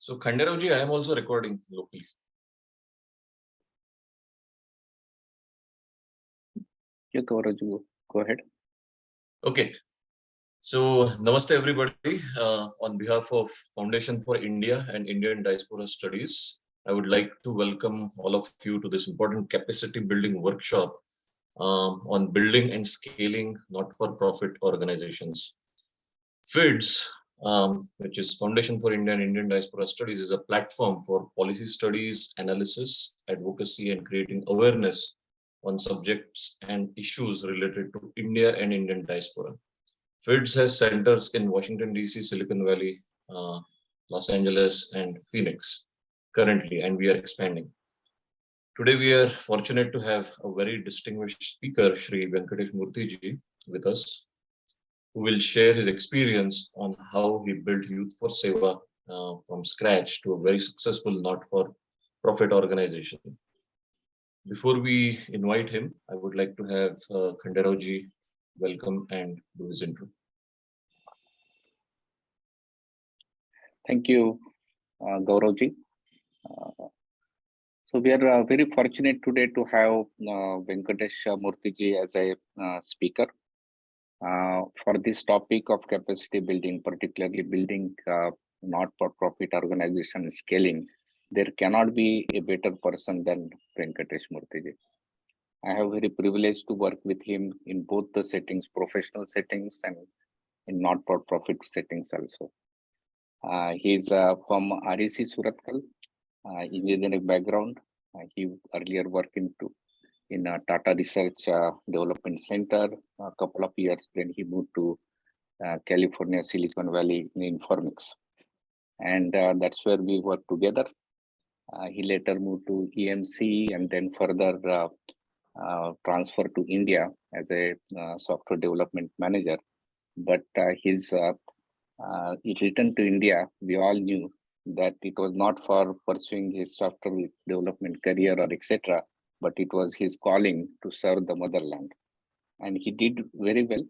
So Khanderavji, I am also recording locally. Yeah, Gauravji, go ahead. Okay. So namaste everybody. On behalf of Foundation for India and Indian Diaspora Studies, I would like to welcome all of you to this important capacity building workshop on building and scaling not-for-profit organizations. FIIDS, which is Foundation for India and Indian Diaspora Studies, is a platform for policy studies, analysis, advocacy, and creating awareness on subjects and issues related to India and Indian diaspora. FIIDS has centers in Washington, D.C., Silicon Valley, Los Angeles, and Phoenix currently, and we are expanding. Today, we are fortunate to have a very distinguished speaker, Shri Venkatesh Murthy, with us, who will share his experience on how he built Youth for Seva from scratch to a very successful not-for-profit organization. Before we invite him, I would like to have Khanderavji welcome and do his intro. Thank you, Gauravji. So we are very fortunate today to have Venkatesh Murthy as a speaker for this topic of capacity building, particularly building not-for-profit organization scaling. There cannot be a better person than Venkatesh Murthy. I have very privileged to work with him in both the settings, professional settings and in not-for-profit settings also. He's from REC Surathkal, engineering background. He earlier worked in Tata Research Development Center a couple of years. Then he moved to California, Silicon Valley in Informix. And that's where we worked together. He later moved to EMC and then further transferred to India as a software development manager. But he returned to India. We all knew that it was not for pursuing his software development career or etc., but it was his calling to serve the motherland. And he did very well.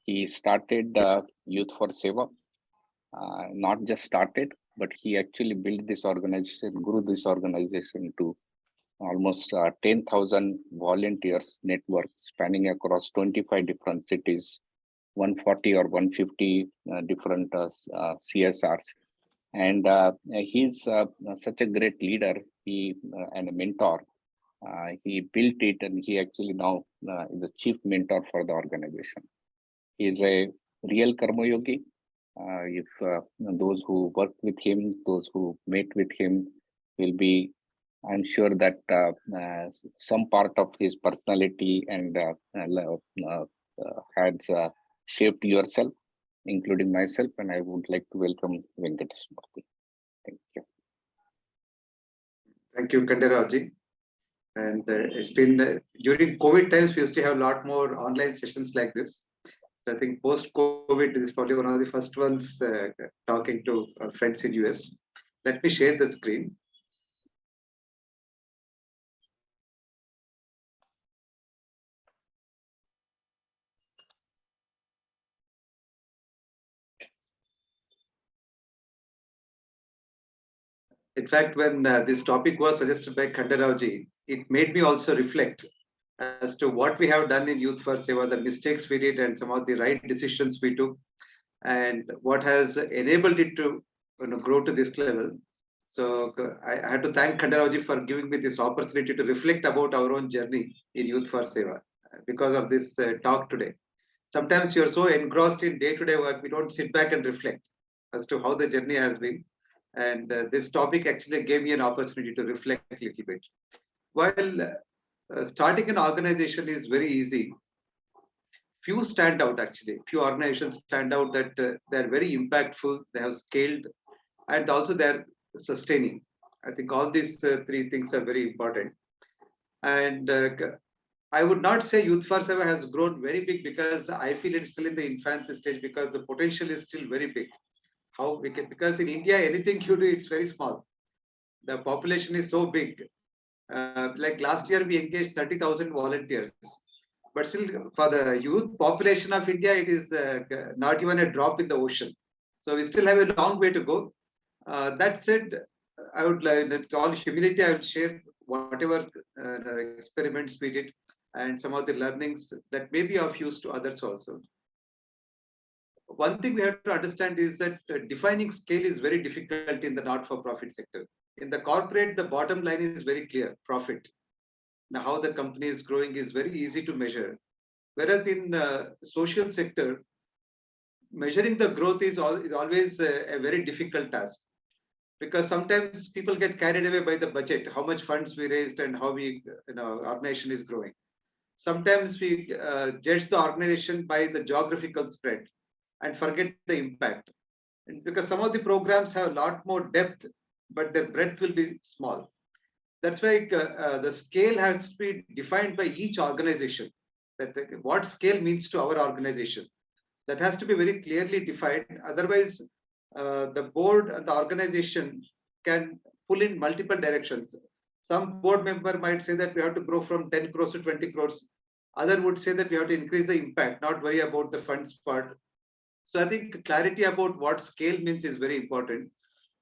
He started Youth for Seva, not just started, but he actually built this organization, grew this organization to almost 10,000 volunteers network spanning across 25 different cities, 140 or 150 different CSRs. And he's such a great leader and a mentor. He built it and he actually now is the chief mentor for the organization. He is a real Karma Yogi. If those who worked with him, those who met with him will be, I'm sure that some part of his personality and has shaped yourself, including myself, and I would like to welcome Venkatesh Murthy. Thank you. Thank you, Khanderavji. And it's been during COVID times, we used to have a lot more online sessions like this. So I think post-COVID, this is probably one of the first ones talking to our friends in US. Let me share the screen. In fact, when this topic was suggested by Khanderavji, it made me also reflect as to what we have done in Youth for Seva, the mistakes we did and some of the right decisions we took, and what has enabled it to grow to this level. So I had to thank Khanderavji for giving me this opportunity to reflect about our own journey in Youth for Seva because of this talk today. Sometimes you're so engrossed in day-to-day work, we don't sit back and reflect as to how the journey has been. And this topic actually gave me an opportunity to reflect a little bit. While starting an organization is very easy, few stand out actually. Few organizations stand out that they're very impactful, they have scaled, and also they're sustaining. I think all these three things are very important. And I would not say Youth for Seva has grown very big because I feel it's still in the infancy stage because the potential is still very big. How we can, because in India, anything you do, it's very small. The population is so big. Like last year, we engaged 30,000 volunteers. But still, for the youth population of India, it is not even a drop in the ocean. So we still have a long way to go. That said, I would like, with all humility, I will share whatever experiments we did and some of the learnings that may be of use to others also. One thing we have to understand is that defining scale is very difficult in the not-for-profit sector. In the corporate, the bottom line is very clear, profit. Now, how the company is growing is very easy to measure. Whereas in social sector, measuring the growth is always a very difficult task, because sometimes people get carried away by the budget, how much funds we raised and how we, organization is growing. Sometimes we judge the organization by the geographical spread and forget the impact. And because some of the programs have a lot more depth, but their breadth will be small. That's why the scale has to be defined by each organization. What scale means to our organization, that has to be very clearly defined. Otherwise, the board and the organization can pull in multiple directions. Some board member might say that we have to grow from 10 crores to 20 crores. Other would say that we have to increase the impact, not worry about the funds part. So I think clarity about what scale means is very important.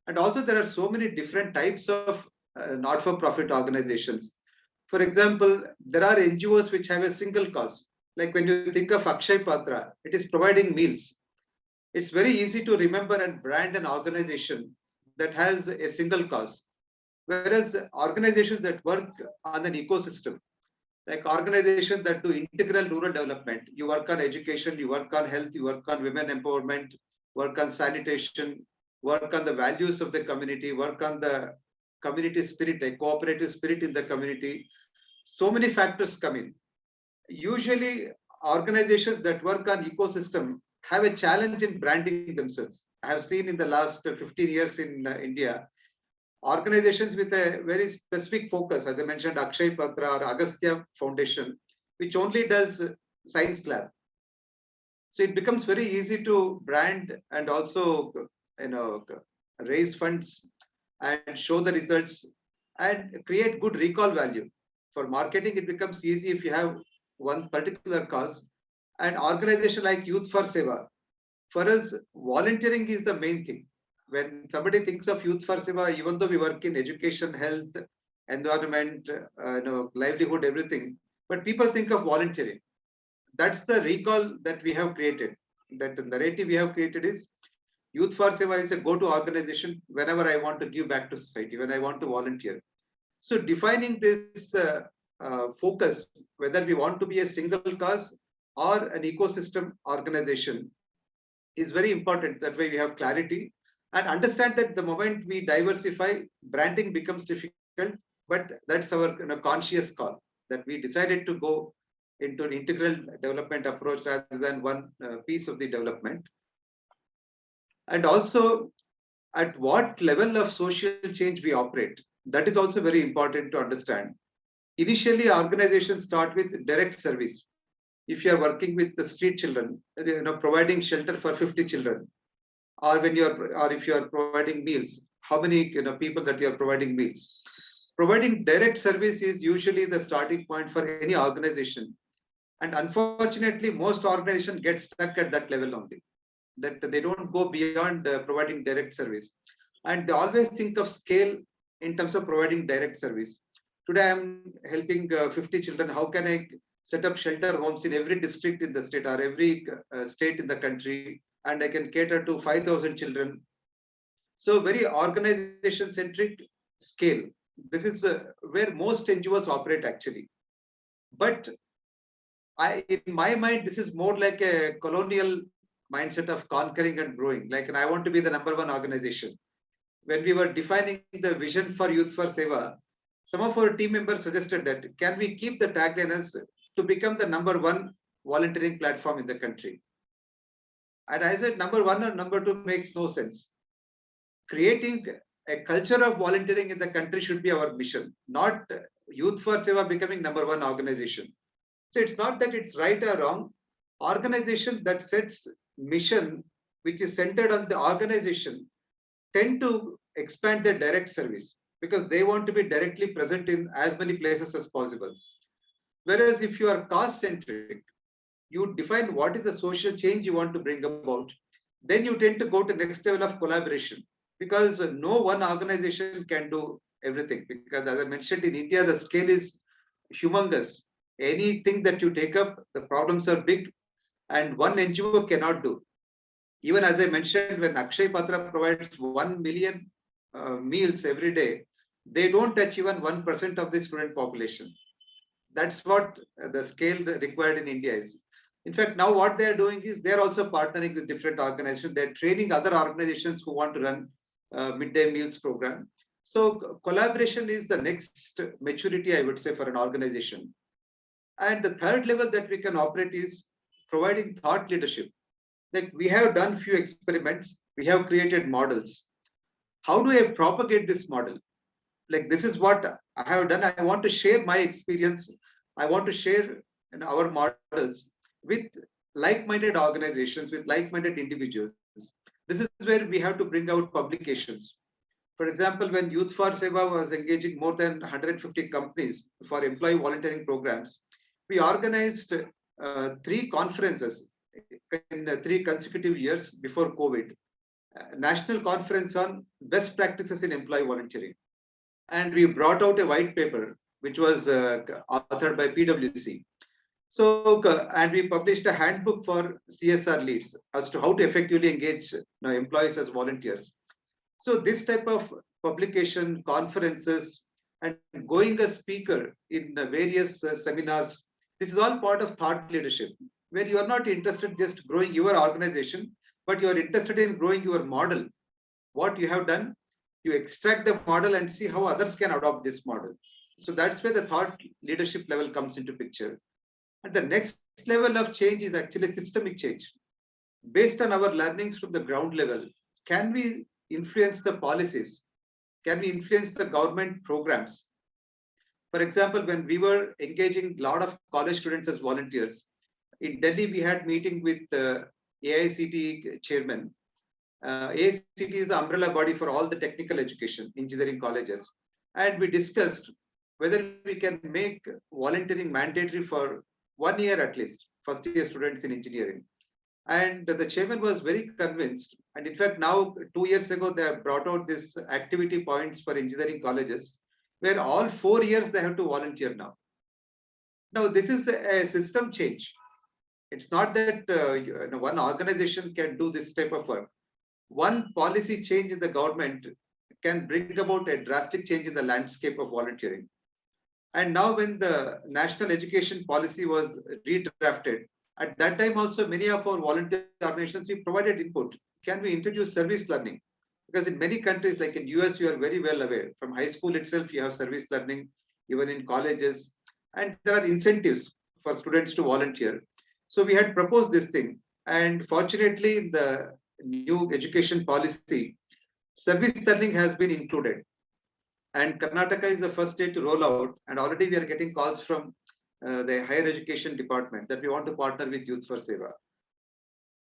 And also there are so many different types of not-for-profit organizations. For example, there are NGOs which have a single cause. Like when you think of Akshay Patra, it is providing meals. It's very easy to remember and brand an organization that has a single cause. Whereas organizations that work on an ecosystem, like organizations that do integral rural development, you work on education, you work on health, you work on women empowerment, work on sanitation, work on the values of the community, work on the community spirit, like cooperative spirit in the community. So many factors come in. Usually organizations that work on ecosystem have a challenge in branding themselves. I have seen in the last 15 years in India, organizations with a very specific focus, as I mentioned, Akshay Patra or Agastya Foundation, which only does science lab. So it becomes very easy to brand and also, raise funds and show the results and create good recall value. For marketing, it becomes easy if you have one particular cause. An organization like Youth for Seva, for us, volunteering is the main thing. When somebody thinks of Youth for Seva, even though we work in education, health, environment, livelihood, everything, but people think of volunteering. That's the recall that we have created. That the narrative we have created is Youth for Seva is a go-to organization whenever I want to give back to society, when I want to volunteer. So defining this focus, whether we want to be a single cause or an ecosystem organization, is very important. That way we have clarity and understand that the moment we diversify, branding becomes difficult, but that's our conscious call, that we decided to go into an integral development approach rather than one piece of the development. And also at what level of social change we operate. That is also very important to understand. Initially, organizations start with direct service. If you are working with the street children, providing shelter for 50 children, or if you are providing meals, how many people that you are providing meals. Providing direct service is usually the starting point for any organization. And unfortunately, most organizations get stuck at that level only, that they don't go beyond providing direct service. And they always think of scale in terms of providing direct service. Today, I'm helping 50 children. How can I set up shelter homes in every district in the state or every state in the country? And I can cater to 5,000 children. So very organization centric scale. This is where most NGOs operate actually. But in my mind, this is more like a colonial mindset of conquering and growing. Like, and I want to be the number one organization. When we were defining the vision for Youth for Seva, some of our team members suggested that can we keep the tagline as to become the number one volunteering platform in the country. And I said number one or number two makes no sense. Creating a culture of volunteering in the country should be our mission, not Youth for Seva becoming number one organization. So it's not that it's right or wrong. Organization that sets mission, which is centered on the organization, tend to expand their direct service because they want to be directly present in as many places as possible. Whereas if you are cause centric, you define what is the social change you want to bring about, then you tend to go to next level of collaboration. because no one organization can do everything. Because as I mentioned, in India, the scale is humongous. Anything that you take up, the problems are big, and one NGO cannot do. Even as I mentioned, when Akshay Patra provides 1 million meals every day, they don't touch even 1% of the student population. That's what the scale required in India is. In fact, now what they are doing is they are also partnering with different organizations. They're training other organizations who want to run midday meals program. So collaboration is the next maturity, I would say, for an organization. And the third level that we can operate is providing thought leadership. Like we have done few experiments, we have created models. How do I propagate this model? Like this is what I have done. I want to share my experience. I want to share our models with like-minded organizations, with like-minded individuals. This is where we have to bring out publications. For example, when Youth for Seva was engaging more than 150 companies for employee volunteering programs, we organized three conferences in 3 consecutive years before COVID. National conference on best practices in employee volunteering, and we brought out a white paper which was authored by PwC. So, and we published a handbook for CSR leads as to how to effectively engage employees as volunteers. So, this type of publication, conferences, and going a speaker in various seminars, this is all part of thought leadership, where you are not interested just growing your organization, but you are interested in growing your model. What you have done, you extract the model and see how others can adopt this model. So that's where the thought leadership level comes into picture. And the next level of change is actually systemic change. Based on our learnings from the ground level, can we influence the policies? Can we influence the government programs? For example, when we were engaging a lot of college students as volunteers, in Delhi, we had meeting with AICTE chairman. AICTE is the umbrella body for all the technical education, engineering colleges. And we discussed whether we can make volunteering mandatory for 1 year at least, first year students in engineering. And the chairman was very convinced. And in fact, now 2 years ago, they have brought out this activity points for engineering colleges, where all 4 years they have to volunteer now. Now, this is a system change. It's not that one organization can do this type of work. One policy change in the government can bring about a drastic change in the landscape of volunteering. And now when the national education policy was redrafted, at that time also many of our volunteer organizations, we provided input. Can we introduce service learning? Because in many countries, like in US, you are very well aware. From high school itself, you have service learning, even in colleges. And there are incentives for students to volunteer. So we had proposed this thing. And fortunately, in the new education policy, service learning has been included. And Karnataka is the first state to roll out. And already we are getting calls from the higher education department that we want to partner with Youth for Seva.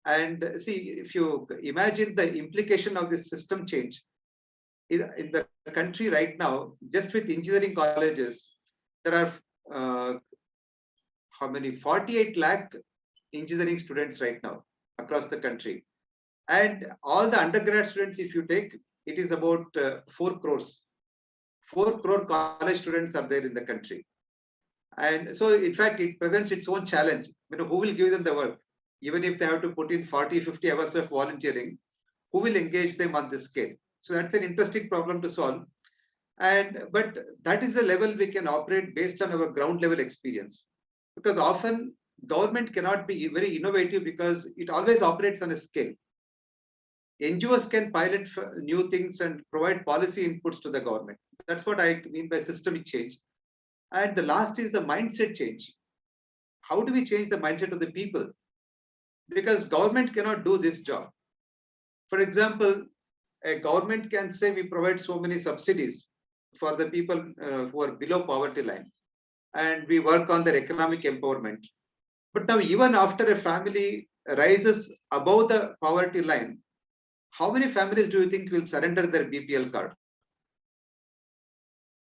And see, if you imagine the implication of this system change in the country right now, just with engineering colleges, there are how many? 48 lakh engineering students right now across the country. And all the undergrad students, if you take, it is about 4 crores. 4 crore college students are there in the country. And so, in fact, it presents its own challenge. Who will give them the work? Even if they have to put in 40, 50 hours of volunteering, who will engage them on this scale? So that's an interesting problem to solve. But that is the level we can operate based on our ground level experience. Because often government cannot be very innovative because it always operates on a scale. NGOs can pilot new things and provide policy inputs to the government. That's what I mean by systemic change. And the last is the mindset change. How do we change the mindset of the people? Because government cannot do this job. For example, a government can say we provide so many subsidies for the people who are below poverty line, and we work on their economic empowerment. But now, even after a family rises above the poverty line, how many families do you think will surrender their BPL card?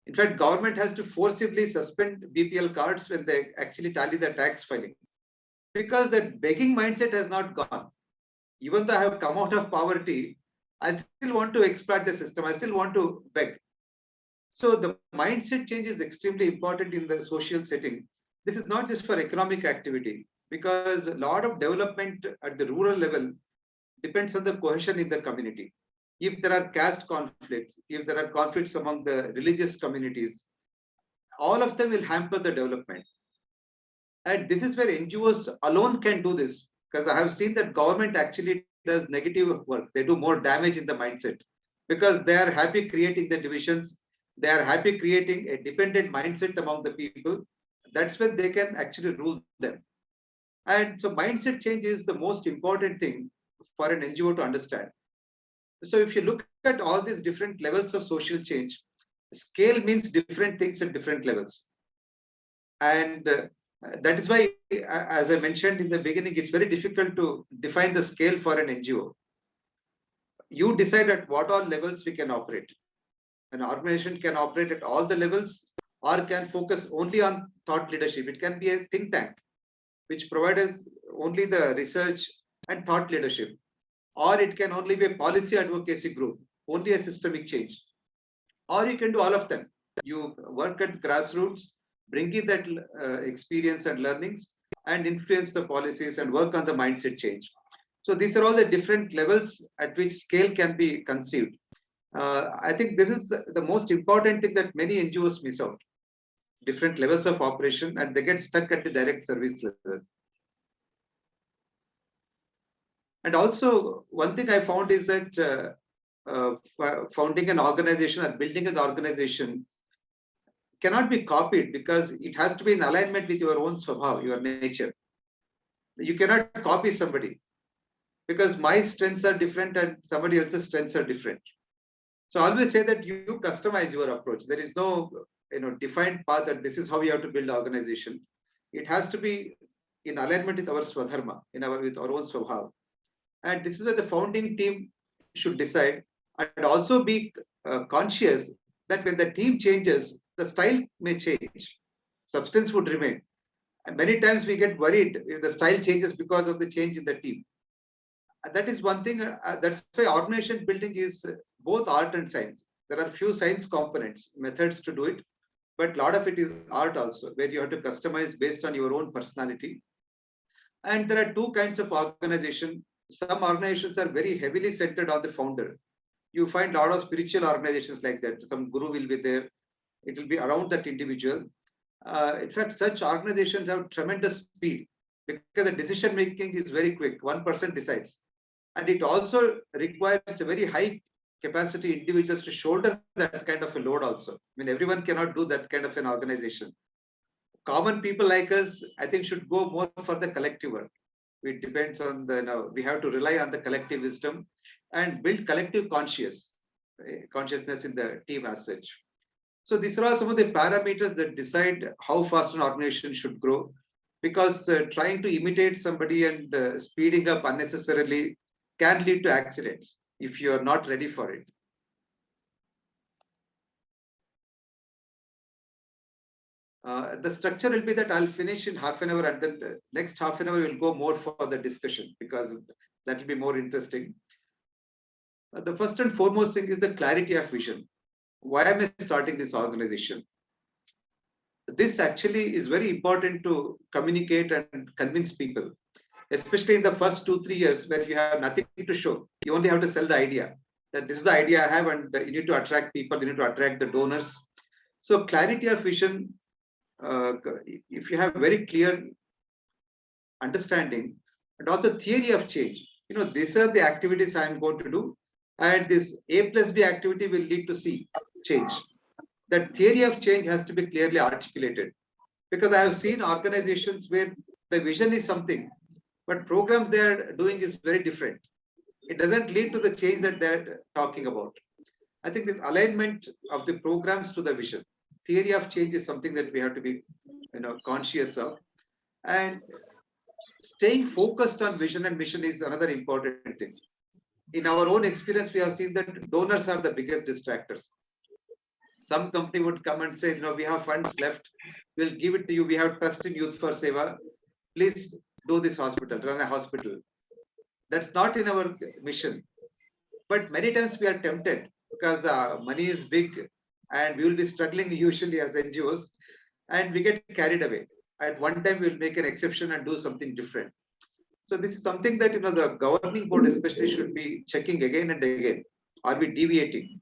In fact, government has to forcibly suspend BPL cards when they actually tally the tax filing. Because that begging mindset has not gone. Even though I have come out of poverty, I still want to exploit the system. I still want to beg. So the mindset change is extremely important in the social setting. This is not just for economic activity, because a lot of development at the rural level depends on the cohesion in the community. If there are caste conflicts, if there are conflicts among the religious communities, all of them will hamper the development. And this is where NGOs alone can do this, because I have seen that government actually does negative work. They do more damage in the mindset because they are happy creating the divisions. They are happy creating a dependent mindset among the people. That's when they can actually rule them. And so mindset change is the most important thing for an NGO to understand. So if you look at all these different levels of social change, scale means different things at different levels. And that is why, as I mentioned in the beginning, it's very difficult to define the scale for an NGO. You decide at what all levels we can operate. An organization can operate at all the levels or can focus only on thought leadership. It can be a think tank which provides only the research and thought leadership, or it can only be a policy advocacy group, only a systemic change, or you can do all of them. You work at grassroots, bring in that experience and learnings, and influence the policies and work on the mindset change. So these are all the different levels at which scale can be conceived. I think this is the most important thing that many NGOs miss out. Different levels of operation, and they get stuck at the direct service level. And also, one thing I found is that founding an organization or building an organization cannot be copied, because it has to be in alignment with your own swabhav, your nature. You cannot copy somebody, because my strengths are different and somebody else's strengths are different. So I always say that you customize your approach. There is no defined path that this is how you have to build organization. It has to be in alignment with our swadharma, with our own swabhav. And this is where the founding team should decide, and also be conscious that when the team changes, the style may change, substance would remain. And many times we get worried if the style changes because of the change in the team. That is one thing. That's why organization building is both art and science. There are few science components, methods to do it, but a lot of it is art also, where you have to customize based on your own personality. And there are two kinds of organization. Some organizations are very heavily centered on the founder. You find a lot of spiritual organizations like that. Some guru will be there. It will be around that individual. In fact, such organizations have tremendous speed, because the decision making is very quick. One person decides. And it also requires a very high capacity individuals to shoulder that kind of a load also. I mean, everyone cannot do that kind of an organization. Common people like us, I think, should go more for the collective work. It depends on we have to rely on the collective wisdom and build collective consciousness in the team as such. So these are all some of the parameters that decide how fast an organization should grow, because trying to imitate somebody and speeding up unnecessarily can lead to accidents if you are not ready for it. The structure will be that I'll finish in half an hour, and then the next half an hour will go more for the discussion, because that will be more interesting. The first and foremost thing is the clarity of vision. Why am I starting this organization? This actually is very important to communicate and convince people, especially in the first 2-3 years where you have nothing to show. You only have to sell the idea that this is the idea I have, and you need to attract people, you need to attract the donors. So clarity of vision, if you have very clear understanding, and also theory of change, these are the activities I'm going to do, and this A plus B activity will lead to C change. That theory of change has to be clearly articulated, because I have seen organizations where the vision is something, but programs they are doing is very different. It doesn't lead to the change that they're talking about. I think this alignment of the programs to the vision, theory of change, is something that we have to be conscious of. And staying focused on vision and mission is another important thing. In our own experience, we have seen that donors are the biggest distractors. Some company would come and say, we have funds left, we'll give it to you, we have trust in Youth for Seva, please do this hospital, run a hospital. That's not in our mission. But many times we are tempted because the money is big and we will be struggling usually as NGOs and we get carried away. At one time, we'll make an exception and do something different. So this is something that the governing board especially should be checking again and again. Are we deviating?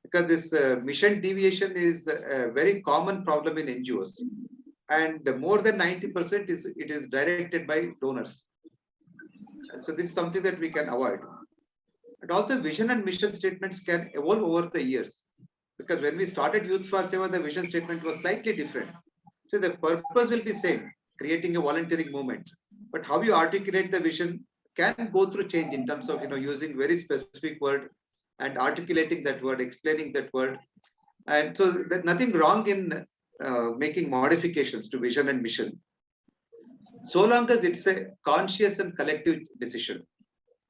Because this mission deviation is a very common problem in NGOs, and more than 90% is directed by donors. So this is something that we can avoid. And also, vision and mission statements can evolve over the years. Because when we started Youth for Seva, the vision statement was slightly different. So the purpose will be same, creating a volunteering movement. But how you articulate the vision can go through change in terms of using very specific word and articulating that word, explaining that word. And so there's nothing wrong in making modifications to vision and mission, so long as it's a conscious and collective decision.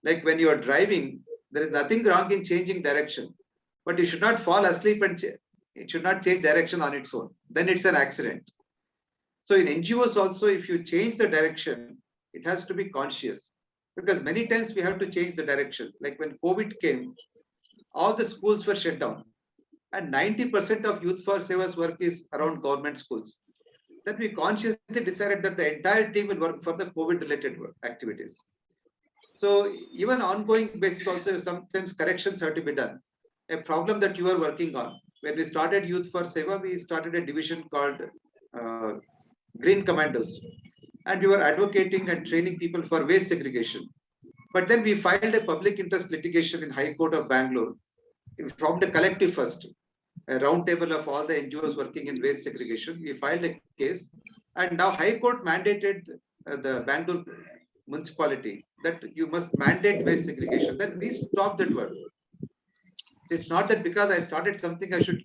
Like when you are driving, there is nothing wrong in changing direction, but you should not fall asleep and it should not change direction on its own. Then it's an accident. So in NGOs also, if you change the direction, it has to be conscious, because many times we have to change the direction. Like when COVID came, all the schools were shut down, and 90% of Youth for Seva's work is around government schools. Then we consciously decided that the entire team will work for the COVID-related activities. So even ongoing basis also, sometimes corrections have to be done. A problem that you are working on. When we started Youth for Seva, we started a division called uh, Green Commandos, and we were advocating and training people for waste segregation. But then we filed a public interest litigation in High Court of Bangalore. We formed a collective first, a round table of all the NGOs working in waste segregation. We filed a case, and now High Court mandated the Bangalore municipality that you must mandate waste segregation. Then we stopped that work. It's not that because I started something, I should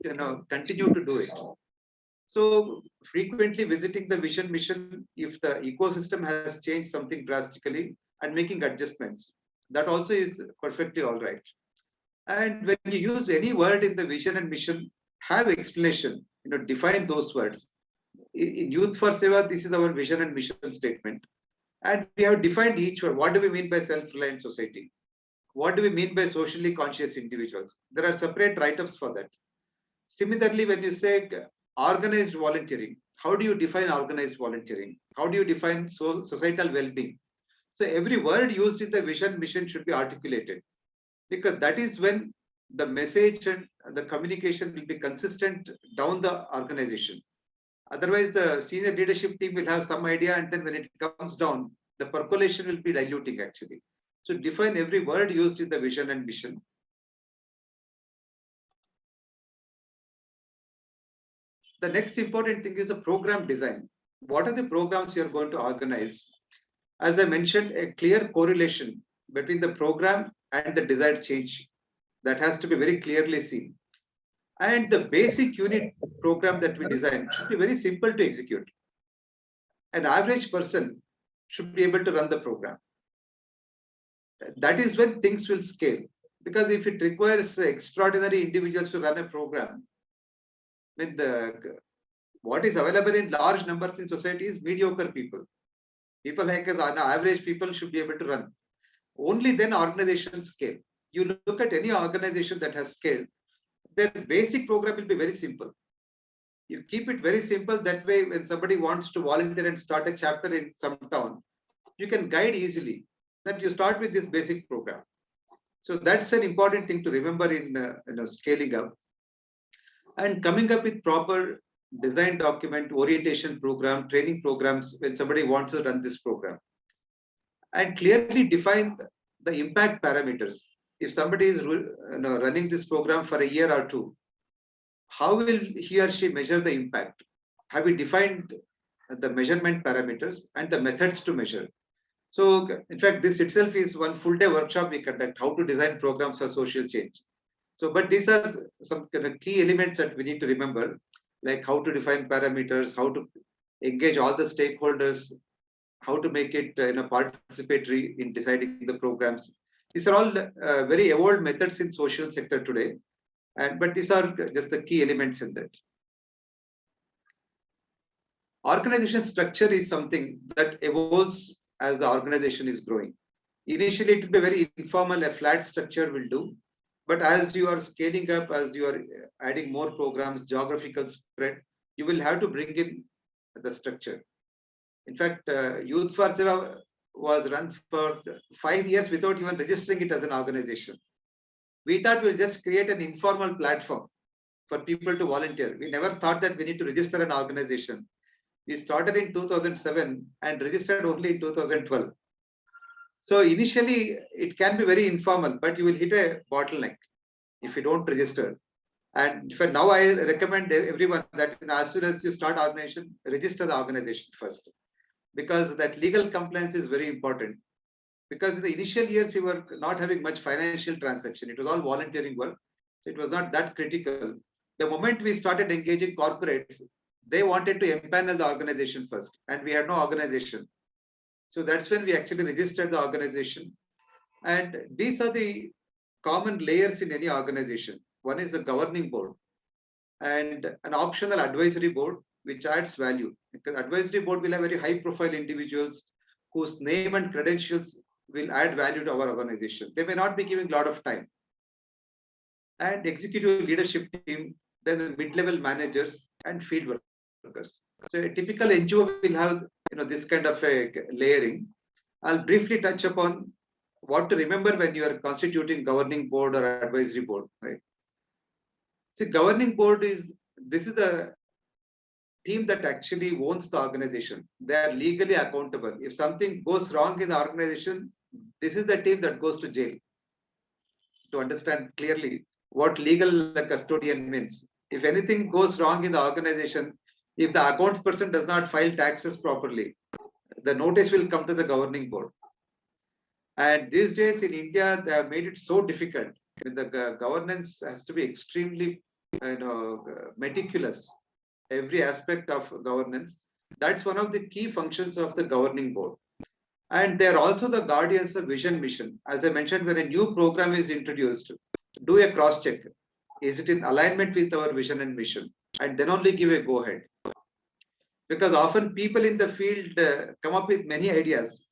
continue to do it. So frequently visiting the vision mission, if the ecosystem has changed something drastically and making adjustments, that also is perfectly all right. And when you use any word in the vision and mission, have explanation, define those words. In Youth for Seva, this is our vision and mission statement. And we have defined each word. What do we mean by self-reliant society? What do we mean by socially conscious individuals? There are separate write-ups for that. Similarly, when you say organized volunteering, how do you define organized volunteering? How do you define societal well-being? So every word used in the vision mission should be articulated, because that is when the message and the communication will be consistent down the organization. Otherwise, the senior leadership team will have some idea, and then when it comes down, the percolation will be diluting actually. So define every word used in the vision and mission. The next important thing is a program design. What are the programs you are going to organize? As I mentioned, a clear correlation between the program and the desired change. That has to be very clearly seen. And the basic unit program that we design should be very simple to execute. An average person should be able to run the program. That is when things will scale. Because if it requires extraordinary individuals to run a program, with what is available in large numbers in society is mediocre people. People like us, on average people should be able to run. Only then organizations scale. You look at any organization that has scaled, their basic program will be very simple. You keep it very simple. That way, when somebody wants to volunteer and start a chapter in some town, you can guide easily. That you start with this basic program. So that's an important thing to remember in scaling up. And coming up with proper design document, orientation program, training programs when somebody wants to run this program. And clearly define the impact parameters. If somebody is running this program for a year or two, how will he or she measure the impact? Have we defined the measurement parameters and the methods to measure? So in fact, this itself is one full day workshop we conduct, how to design programs for social change. So, but these are some kind of key elements that we need to remember, like how to define parameters, how to engage all the stakeholders, how to make it participatory in deciding the programs. These are all very evolved methods in social sector today, but these are just the key elements in that. Organization structure is something that evolves as the organization is growing. Initially, it will be very informal, a flat structure will do. But as you are scaling up, as you are adding more programs, geographical spread, you will have to bring in the structure. In fact, Youth for Seva was run for 5 years without even registering it as an organization. We thought we'll just create an informal platform for people to volunteer. We never thought that we need to register an organization. We started in 2007 and registered only in 2012. So initially, it can be very informal, but you will hit a bottleneck if you don't register. And for now, I recommend everyone that as soon as you start organization, register the organization first, because that legal compliance is very important. Because in the initial years, we were not having much financial transaction. It was all volunteering work. So it was not that critical. The moment we started engaging corporates, they wanted to empanel the organization first, and we had no organization. So that's when we actually registered the organization. And these are the common layers in any organization. One is the governing board and an optional advisory board, which adds value, because advisory board will have very high profile individuals whose name and credentials will add value to our organization. They may not be giving a lot of time. And executive leadership team, then the mid-level managers and field workers. So a typical NGO will have this kind of a layering. I'll briefly touch upon what to remember when you are constituting governing board or advisory board, right? See, governing board is the team that actually owns the organization. They are legally accountable. If something goes wrong in the organization, this is the team that goes to jail. To understand clearly what legal custodian means. If anything goes wrong in the organization, if the accounts person does not file taxes properly, the notice will come to the governing board. And these days in India, they have made it so difficult. The governance has to be extremely meticulous. Every aspect of governance. That's one of the key functions of the governing board. And they're also the guardians of vision mission. As I mentioned, when a new program is introduced, do a cross check. Is it in alignment with our vision and mission? And then only give a go ahead. Because often people in the field come up with many ideas.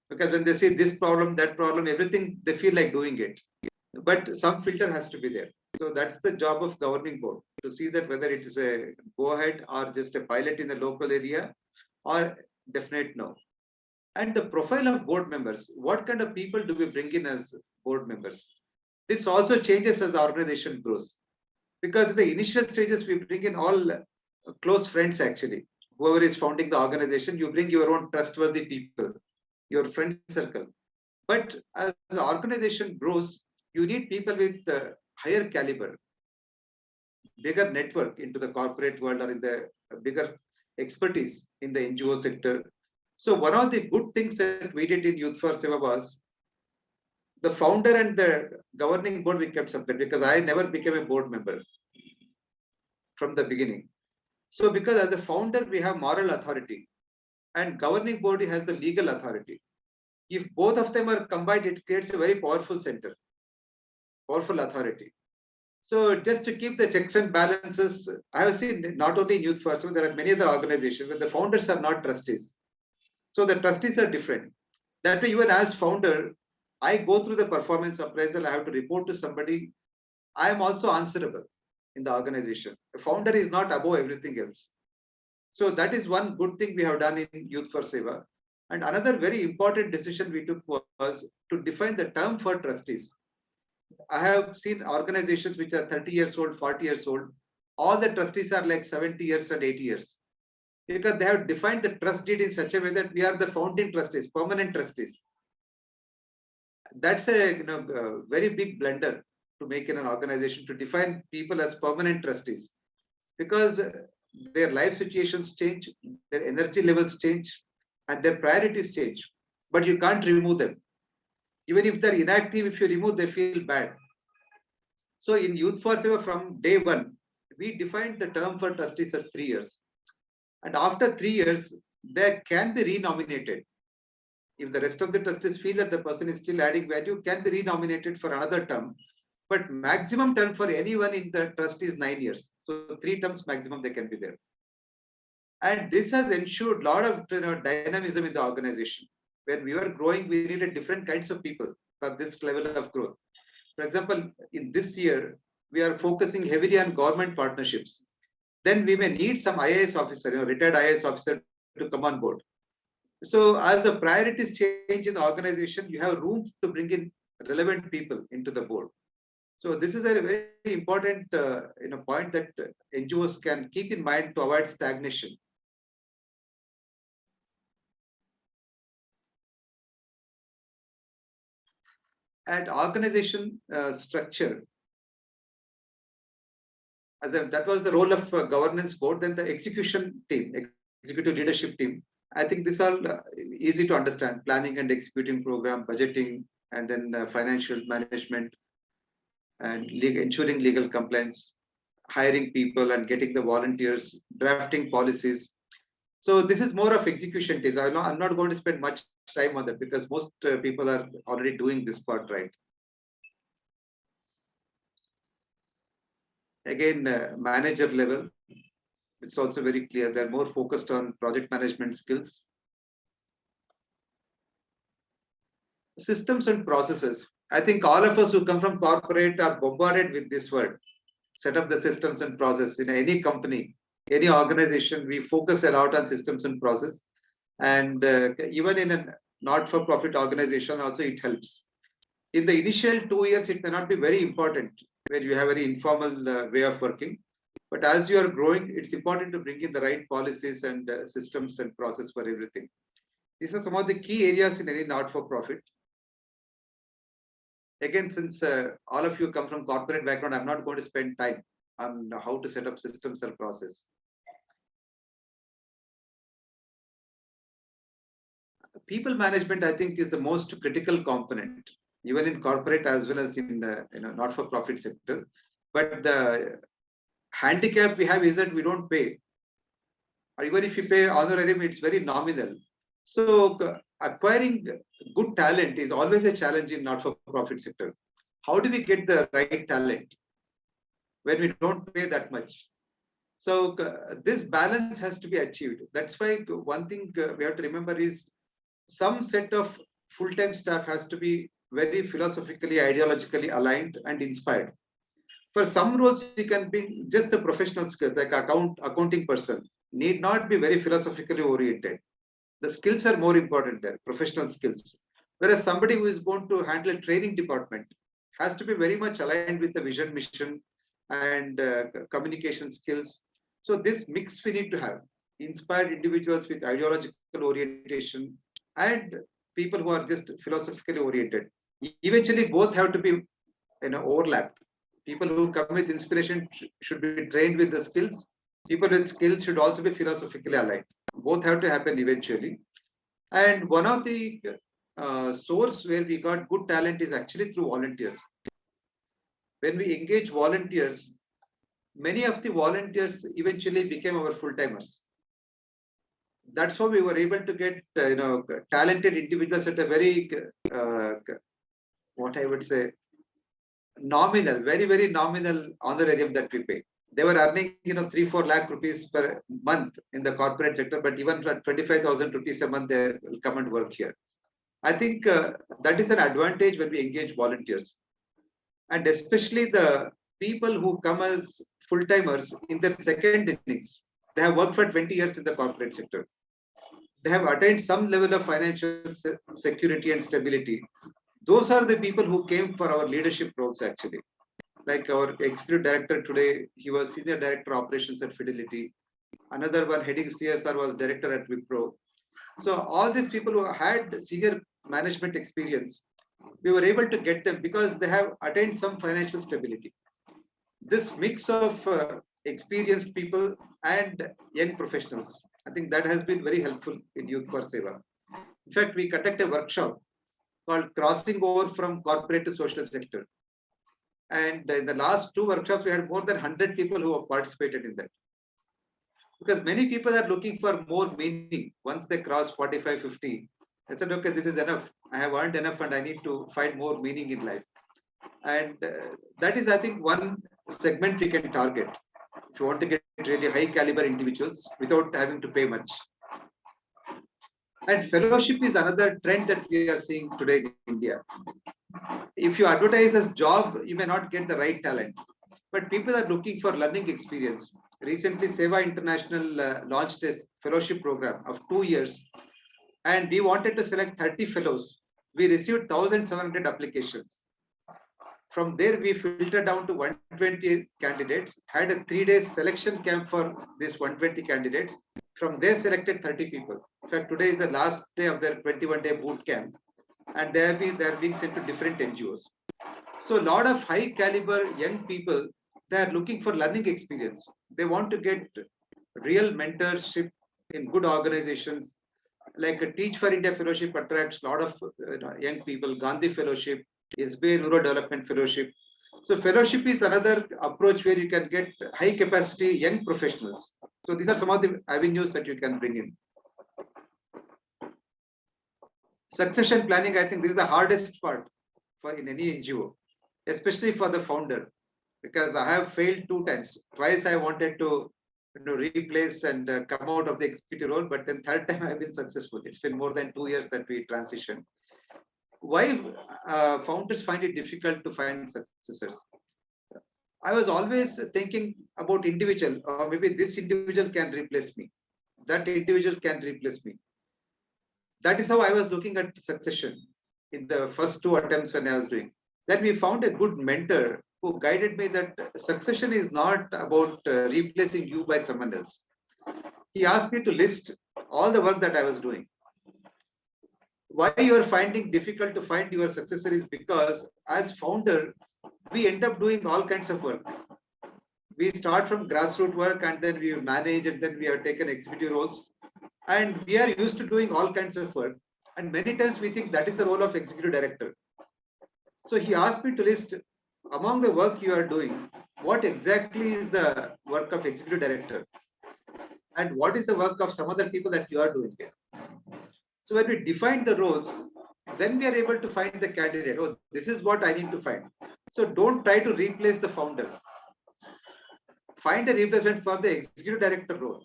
Because when they see this problem, that problem, everything, they feel like doing it. But some filter has to be there. So that's the job of governing board, to see that whether it is a go ahead or just a pilot in the local area or definite no. And the profile of board members, what kind of people do we bring in as board members? This also changes as the organization grows. Because in the initial stages, we bring in all close friends actually. Whoever is founding the organization, you bring your own trustworthy people, your friend circle. But as the organization grows, you need people with higher caliber, bigger network into the corporate world or in the bigger expertise in the NGO sector. So one of the good things that we did in Youth for Seva was the founder and the governing board we kept separate, because I never became a board member from the beginning. So because as a founder, we have moral authority and governing body has the legal authority. If both of them are combined, it creates a very powerful center, powerful authority. So just to keep the checks and balances, I have seen not only in Youth for Seva, there are many other organizations where the founders are not trustees. So the trustees are different. That way, even as founder, I go through the performance appraisal, I have to report to somebody. I am also answerable in the organization. The founder is not above everything else. So that is one good thing we have done in Youth for Seva. And another very important decision we took was to define the term for trustees. I have seen organizations which are 30 years old, 40 years old. All the trustees are like 70 years and 80 years. Because they have defined the trust deed in such a way that we are the founding trustees, permanent trustees. That's a very big blunder to make in an organization, to define people as permanent trustees, because their life situations change, their energy levels change, and their priorities change. But you can't remove them. Even if they're inactive, if you remove, they feel bad. So in Youth for Seva, from day one, we defined the term for trustees as 3 years. And after 3 years, they can be renominated. If the rest of the trustees feel that the person is still adding value, can be renominated for another term. But maximum term for anyone in the trust is 9 years. So 3 terms maximum they can be there. And this has ensured a lot of dynamism in the organization, when we were growing, we needed different kinds of people for this level of growth. For example, in this year, we are focusing heavily on government partnerships. Then we may need some IAS officer, retired IAS officer to come on board. So as the priorities change in the organization, you have room to bring in relevant people into the board. So this is a very important point that NGOs can keep in mind to avoid stagnation. And organization structure, that was the role of governance board. Then the execution team, executive leadership team, I think this all easy to understand: planning and executing program, budgeting, and then financial management, and ensuring legal compliance, hiring people and getting the volunteers, drafting policies. So this is more of execution teams. I'm not going to spend much time on that because most people are already doing this part, right? Again, manager level, it's also very clear. They're more focused on project management skills. Systems and processes. I think all of us who come from corporate are bombarded with this word. Set up the systems and process. In any company, any organization, we focus a lot on systems and process. And even in a not-for-profit organization, also it helps. In the initial 2 years, it may not be very important where you have very informal way of working. But as you are growing, it's important to bring in the right policies and systems and process for everything. These are some of the key areas in any not-for-profit. Again, since all of you come from corporate background, I'm not going to spend time on how to set up systems or process. People management, I think, is the most critical component, even in corporate as well as in the not-for-profit sector. But the handicap we have is that we don't pay, or even if you pay honorarium, it's very nominal. So acquiring good talent is always a challenge in not-for-profit sector. How do we get the right talent when we don't pay that much? So this balance has to be achieved. That's why one thing we have to remember is some set of full-time staff has to be very philosophically, ideologically aligned and inspired. For some roles, we can bring just the professional skills, like accounting person need not be very philosophically oriented. The skills are more important there, professional skills. Whereas somebody who is going to handle training department has to be very much aligned with the vision, mission, and communication skills. So this mix we need to have inspired individuals with ideological orientation and people who are just philosophically oriented. Eventually, both have to be overlapped. People who come with inspiration should be trained with the skills. People with skills should also be philosophically aligned. Both have to happen eventually. And one of the source where we got good talent is actually through volunteers. When we engage volunteers, many of the volunteers eventually became our full-timers. That's how we were able to get talented individuals at a very what I would say nominal, very, very nominal honorarium that we pay. They were earning 3-4 lakh rupees per month in the corporate sector, but even for 25,000 rupees a month, they will come and work here. I think that is an advantage when we engage volunteers, and especially the people who come as full-timers in their second innings. They have worked for 20 years in the corporate sector. They have attained some level of financial security and stability. Those are the people who came for our leadership roles actually. Like our executive director today, he was senior director operations at Fidelity. Another one heading CSR was director at Wipro. So all these people who had senior management experience, we were able to get them because they have attained some financial stability. This mix of experienced people and young professionals, I think that has been very helpful in Youth for Seva. In fact, we conduct a workshop called Crossing Over from Corporate to Social Sector. And in the last 2 workshops, we had more than 100 people who have participated in that. Because many people are looking for more meaning once they cross 45, 50. I said, okay, this is enough. I have earned enough and I need to find more meaning in life. And that is, I think, one segment we can target if you want to get really high caliber individuals without having to pay much. And fellowship is another trend that we are seeing today in India. If you advertise as job, you may not get the right talent, but people are looking for learning experience. Recently, Seva International launched a fellowship program of 2 years, and we wanted to select 30 fellows. We received 1,700 applications. From there, we filtered down to 120 candidates, had a 3 day selection camp for these 120 candidates. From there, selected 30 people. In fact, today is the last day of their 21-day boot camp, and they're being sent to different NGOs. So a lot of high caliber young people, they are looking for learning experience. They want to get real mentorship in good organizations. Like a Teach for India Fellowship attracts a lot of young people, Gandhi Fellowship, SBI Rural Development Fellowship. So fellowship is another approach where you can get high capacity young professionals. So these are some of the avenues that you can bring in. Succession planning, I think this is the hardest part for in any NGO, especially for the founder, because I have failed 2 times. Twice I wanted to replace and come out of the executive role, but then third time I've been successful. It's been more than 2 years that we transitioned. Why founders find it difficult to find successors? I was always thinking about individual, or maybe this individual can replace me. That individual can replace me. That is how I was looking at succession in the first 2 attempts when I was doing. Then we found a good mentor who guided me that succession is not about replacing you by someone else. He asked me to list all the work that I was doing. Why you are finding difficult to find your successor is because as founder, we end up doing all kinds of work. We start from grassroots work and then we manage and then we have taken executive roles. And we are used to doing all kinds of work. And many times we think that is the role of executive director. So he asked me to list among the work you are doing, what exactly is the work of executive director? And what is the work of some other people that you are doing here? So when we define the roles, then we are able to find the candidate. Oh, this is what I need to find. So don't try to replace the founder. Find a replacement for the executive director role.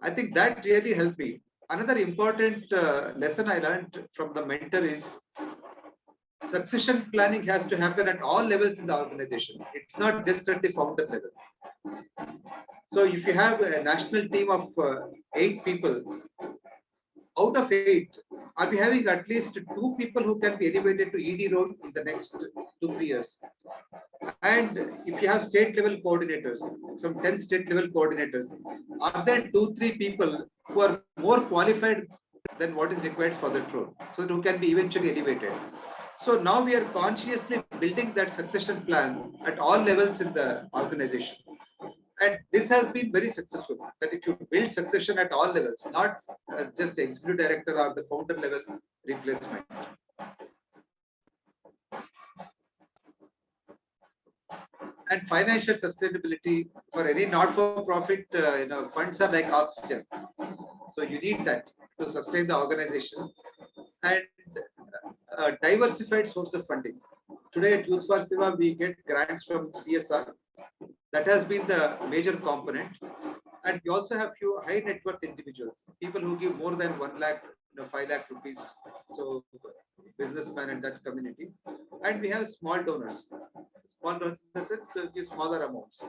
I think that really helped me. Another important lesson I learned from the mentor is succession planning has to happen at all levels in the organization. It's not just at the founder level. So if you have a national team of 8 people, out of 8, are we having at least 2 people who can be elevated to ED role in the next 2-3 years? And if you have state level coordinators, some 10 state level coordinators, are there 2-3 people who are more qualified than what is required for that role, so who can be eventually elevated? So now we are consciously building that succession plan at all levels in the organization. And this has been very successful, that if you build succession at all levels, not just the executive director or the founder level replacement. And financial sustainability for any not-for-profit, funds are like oxygen. So you need that to sustain the organization. And a diversified source of funding. Today at Youth for Seva, we get grants from CSR. That has been the major component. And we also have few high net worth individuals, people who give more than 1 lakh, 5 lakh rupees. So businessmen in that community. And we have small donors. Small donors give smaller amounts.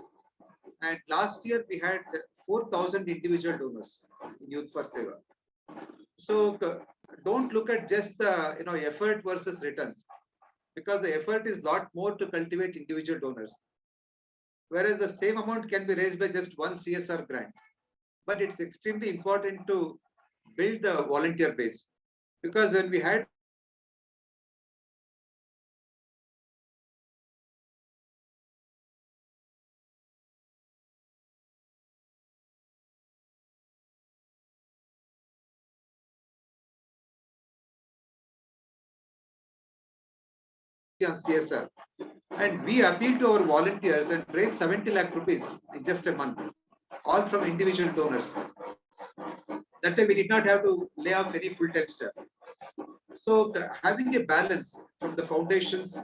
And last year we had 4,000 individual donors in Youth for Seva. So don't look at just the effort versus returns, because the effort is a lot more to cultivate individual donors. Whereas the same amount can be raised by just one CSR grant. But it's extremely important to build the volunteer base, because when we had on CSR, and we appeal to our volunteers and raise 70 lakh rupees in just a month, all from individual donors. That way we did not have to lay off any full-time staff. So having a balance from the foundations,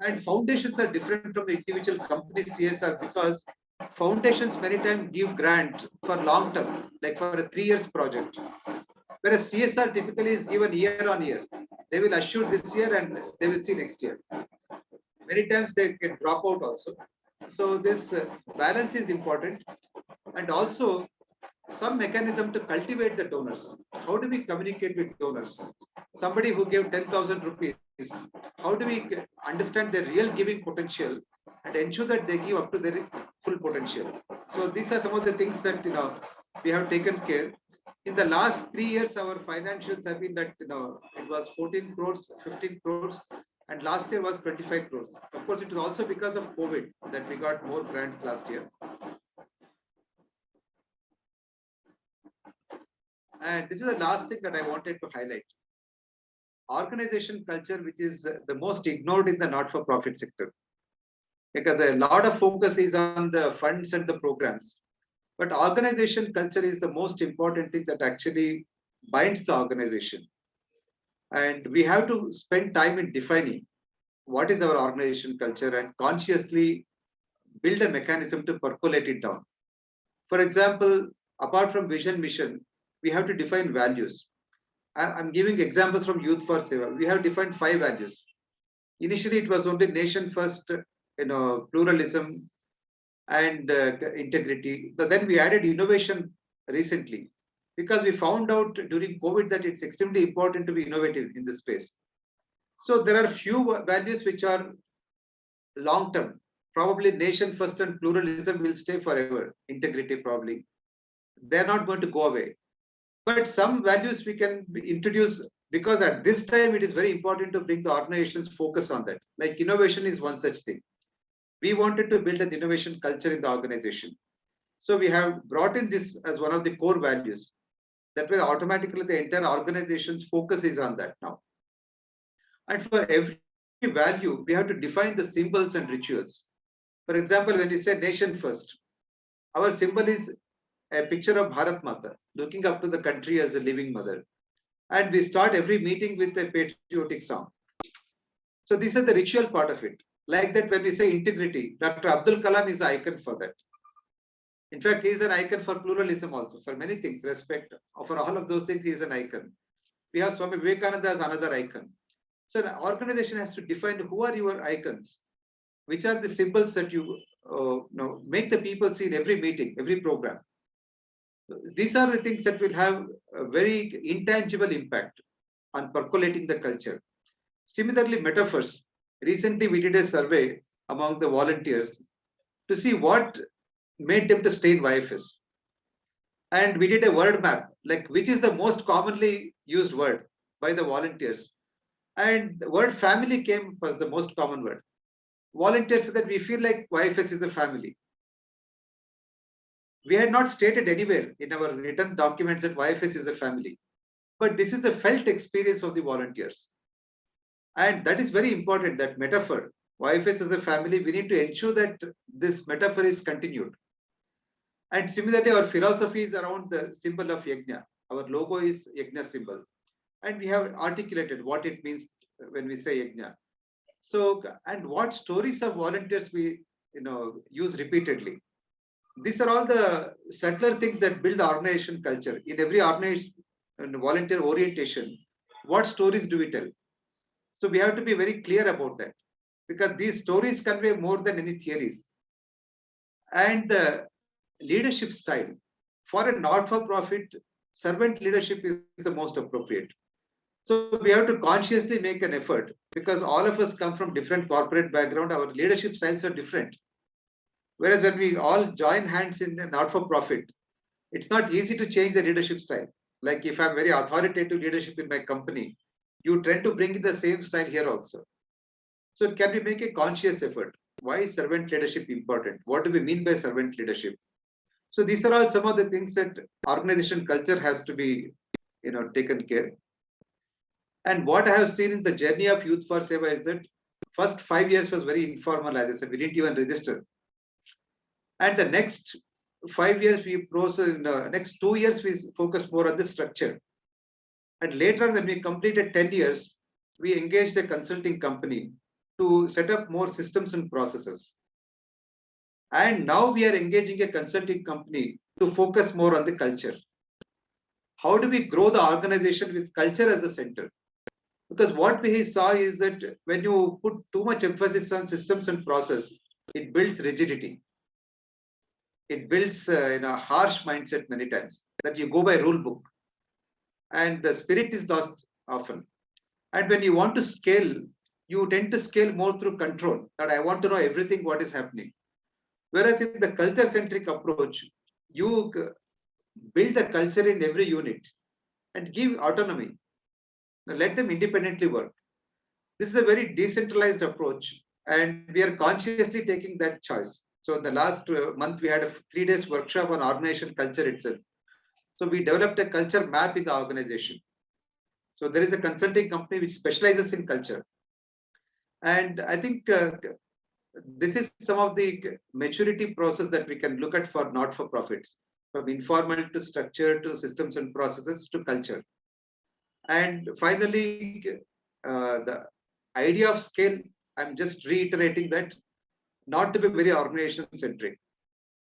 and foundations are different from the individual company CSR, because foundations many times give grant for long term, like for a 3 years project. Whereas CSR typically is given year on year. They will assure this year and they will see next year. Many times they can drop out also. So this balance is important, and also some mechanism to cultivate the donors. How do we communicate with donors? Somebody who gave 10,000 rupees, how do we understand their real giving potential and ensure that they give up to their full potential? So these are some of the things that we have taken care. In the last 3 years, our financials have been that it was 14 crores, 15 crores, and last year was 25 crores. Of course, it was also because of COVID that we got more grants last year. And this is the last thing that I wanted to highlight. Organization culture, which is the most ignored in the not-for-profit sector, because a lot of focus is on the funds and the programs. But organization culture is the most important thing that actually binds the organization. And we have to spend time in defining what is our organization culture and consciously build a mechanism to percolate it down. For example, apart from vision, mission, we have to define values. I'm giving examples from Youth for Seva. We have defined 5 values. Initially, it was only nation first, pluralism and integrity. So then we added innovation recently because we found out during COVID that it's extremely important to be innovative in this space. So there are few values which are long term. Probably nation first and pluralism will stay forever. Integrity probably. They're not going to go away. But some values we can introduce because at this time it is very important to bring the organization's focus on that. Like innovation is one such thing. We wanted to build an innovation culture in the organization. So we have brought in this as one of the core values. That way automatically the entire organization's focus is on that now. And for every value, we have to define the symbols and rituals. For example, when we say nation first, our symbol is a picture of Bharat Mata, looking up to the country as a living mother. And we start every meeting with a patriotic song. So this is the ritual part of it. Like that, when we say integrity, Dr. Abdul Kalam is the icon for that. In fact, he is an icon for pluralism also, for many things, respect. For all of those things, he is an icon. We have Swami Vivekananda as another icon. So an organization has to define who are your icons, which are the symbols that you make the people see in every meeting, every program. These are the things that will have a very intangible impact on percolating the culture. Similarly, metaphors. Recently, we did a survey among the volunteers to see what made them to stay in YFS. And we did a word map, like which is the most commonly used word by the volunteers. And the word family came as the most common word. Volunteers said that we feel like YFS is a family. We had not stated anywhere in our written documents that YFS is a family, but this is the felt experience of the volunteers. And that is very important, that metaphor. YFS is a family, we need to ensure that this metaphor is continued. And similarly, our philosophy is around the symbol of Yajna. Our logo is Yajna symbol. And we have articulated what it means when we say Yajna. So, and what stories of volunteers we use repeatedly. These are all the subtler things that build the organization culture. In every organization and volunteer orientation, what stories do we tell? So we have to be very clear about that, because these stories convey more than any theories. And the leadership style for a not-for-profit, servant leadership is the most appropriate. So we have to consciously make an effort, because all of us come from different corporate background. Our leadership styles are different. Whereas when we all join hands in a not-for-profit, it's not easy to change the leadership style. Like if I'm very authoritative leadership in my company, you tend to bring in the same style here also. So can we make a conscious effort? Why is servant leadership important? What do we mean by servant leadership? So these are all some of the things that organization culture has to be, taken care. And what I have seen in the journey of Youth for Seva is that first 5 years was very informal, as I said, we didn't even register. And the next 5 years, we process, next 2 years, we focus more on the structure. And later on, when we completed 10 years, we engaged a consulting company to set up more systems and processes. And now we are engaging a consulting company to focus more on the culture. how do we grow the organization with culture as the center? Because what we saw is that when you put too much emphasis on systems and process, it builds rigidity. It builds harsh mindset many times that you go by rule book, and the spirit is lost often. And when you want to scale, you tend to scale more through control. That I want to know everything what is happening. Whereas in the culture centric approach, you build the culture in every unit and give autonomy. Now let them independently work. This is a very decentralized approach, and we are consciously taking that choice. So the last month we had a 3 days workshop on organization culture itself. So we developed a culture map in the organization. So there is a consulting company which specializes in culture, and I think this is some of the maturity process that we can look at for not-for-profits, from informal to structure to systems and processes to culture. And finally, the idea of scale, I'm just reiterating that not to be very organization centric.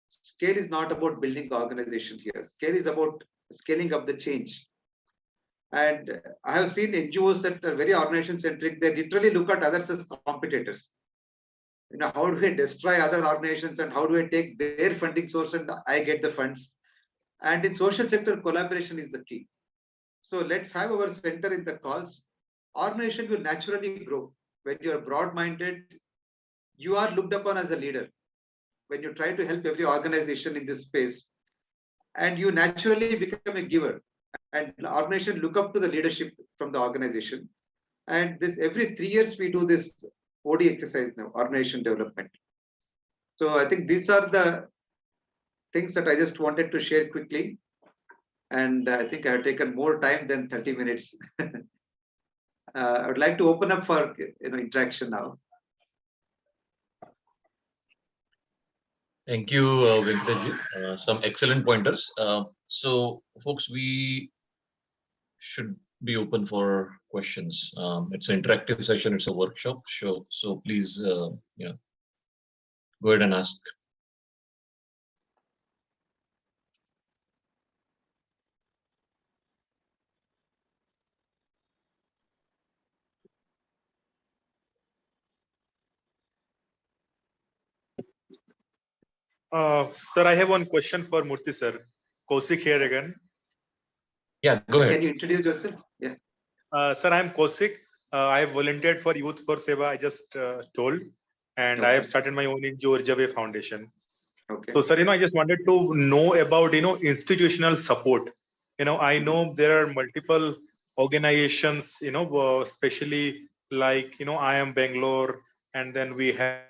Scale is not about building organization here. Scale is about scaling up the change. And I have seen NGOs that are very organization centric. They literally look at others as competitors. How do I destroy other organizations and how do I take their funding source and I get the funds? And in social sector, collaboration is the key. So let's have our center in the cause. Organization will naturally grow. When you're broad-minded, you are looked upon as a leader. When you try to help every organization in this space, and you naturally become a giver, and the organization look up to the leadership from the organization. And this every 3 years we do this OD exercise now, organization development. So I think these are the things that I just wanted to share quickly. And I think I have taken more time than 30 minutes. I would like to open up for interaction now. Thank you, Venkatesh. Some excellent pointers. So, folks, we should be open for questions. It's an interactive session. It's a workshop. So please, go ahead and ask. Sir, I have one question for Murthy sir. Kaushik here again. Yeah, go ahead. Can you introduce yourself? Yeah. Sir, I am Kaushik. I have volunteered for Youth for Seva, I just told. And I have started my own NGO, Urjave Foundation. Okay. So, sir, I just wanted to know about, institutional support. I know there are multiple organizations, especially like, I am Bangalore, and then we have